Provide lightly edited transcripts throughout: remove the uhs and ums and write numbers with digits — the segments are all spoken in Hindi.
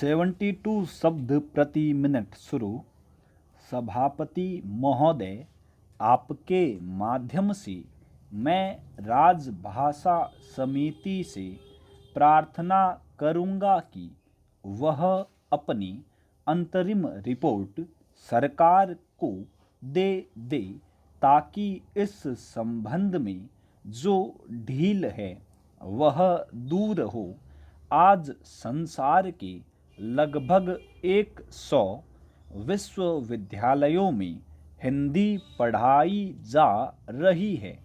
72 शब्द प्रति मिनट शुरू। सभापति महोदय, आपके माध्यम से मैं राजभाषा समिति से प्रार्थना करूंगा कि वह अपनी अंतरिम रिपोर्ट सरकार को दे ताकि इस संबंध में जो ढील है वह दूर हो। आज संसार के लगभग 100 विश्वविद्यालयों में हिंदी पढ़ाई जा रही है।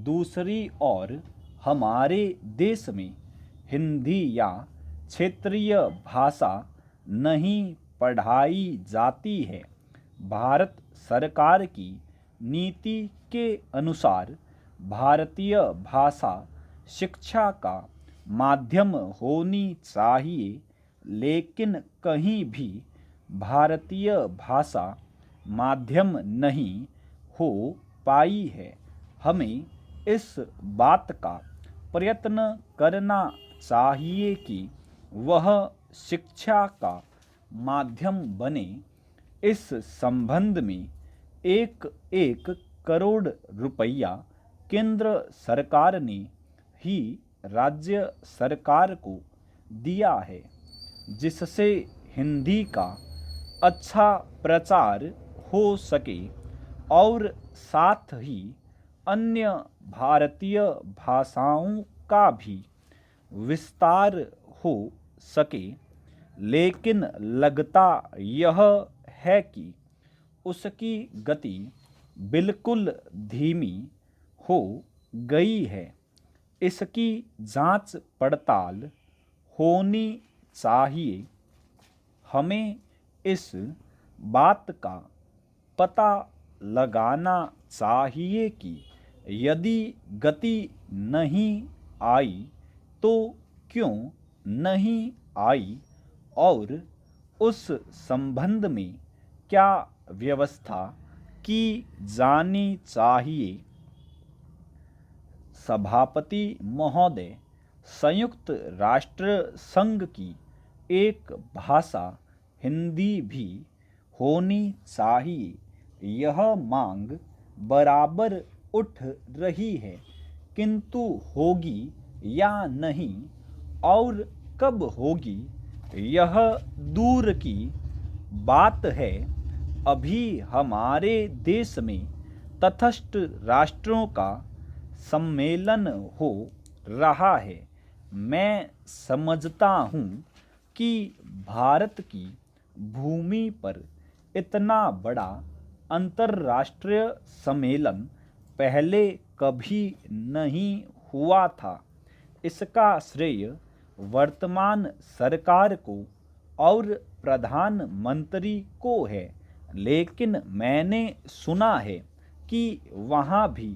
दूसरी ओर हमारे देश में हिंदी या क्षेत्रीय भाषा नहीं पढ़ाई जाती है। भारत सरकार की नीति के अनुसार भारतीय भाषा शिक्षा का माध्यम होनी चाहिए, लेकिन कहीं भी भारतीय भाषा माध्यम नहीं हो पाई है। हमें इस बात का प्रयत्न करना चाहिए कि वह शिक्षा का माध्यम बने। इस संबंध में एक करोड़ रुपया केंद्र सरकार ने ही राज्य सरकार को दिया है, जिससे हिंदी का अच्छा प्रचार हो सके और साथ ही अन्य भारतीय भाषाओं का भी विस्तार हो सके। लेकिन लगता यह है कि उसकी गति बिल्कुल धीमी हो गई है। इसकी जांच पड़ताल होनी चाहिए। हमें इस बात का पता लगाना चाहिए कि यदि गति नहीं आई तो क्यों नहीं आई और उस संबंध में क्या व्यवस्था की जानी चाहिए। सभापति महोदय, संयुक्त राष्ट्र संघ की एक भाषा हिंदी भी होनी चाहिए। यह मांग बराबर उठ रही है, किंतु होगी या नहीं और कब होगी यह दूर की बात है। अभी हमारे देश में तटस्थ राष्ट्रों का सम्मेलन हो रहा है। मैं समझता हूँ कि भारत की भूमि पर इतना बड़ा अंतर्राष्ट्रीय सम्मेलन पहले कभी नहीं हुआ था। इसका श्रेय वर्तमान सरकार को और प्रधानमंत्री को है, लेकिन मैंने सुना है कि वहाँ भी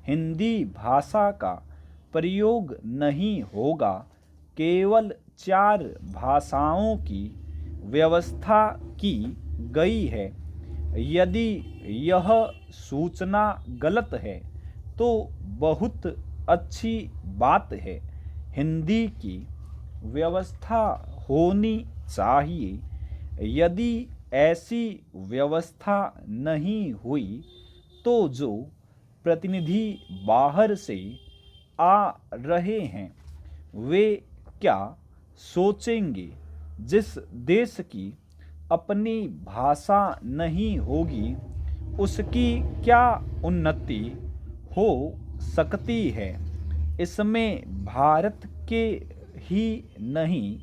हिंदी भाषा का प्रयोग नहीं होगा। केवल 4 भाषाओं की व्यवस्था की गई है। यदि यह सूचना गलत है तो बहुत अच्छी बात है। हिंदी की व्यवस्था होनी चाहिए। यदि ऐसी व्यवस्था नहीं हुई तो जो प्रतिनिधि बाहर से आ रहे हैं वे क्या सोचेंगे। जिस देश की अपनी भाषा नहीं होगी उसकी क्या उन्नति हो सकती है। इसमें भारत के ही नहीं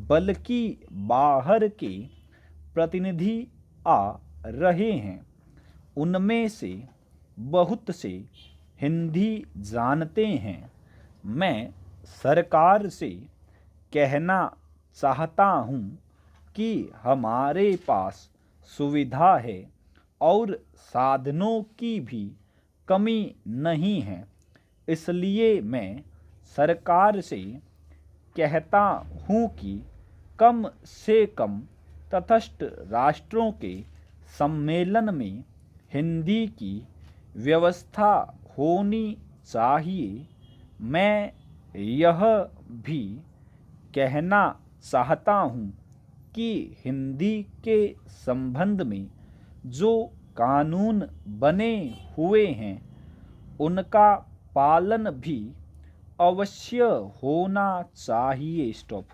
बल्कि बाहर के प्रतिनिधि आ रहे हैं। उनमें से बहुत से हिंदी जानते हैं। मैं सरकार से कहना चाहता हूँ कि हमारे पास सुविधा है और साधनों की भी कमी नहीं है। इसलिए मैं सरकार से कहता हूँ कि कम से कम तटस्थ राष्ट्रों के सम्मेलन में हिंदी की व्यवस्था होनी चाहिए। मैं यह भी कहना चाहता हूँ कि हिंदी के संबंध में जो कानून बने हुए हैं उनका पालन भी अवश्य होना चाहिए। स्टॉप।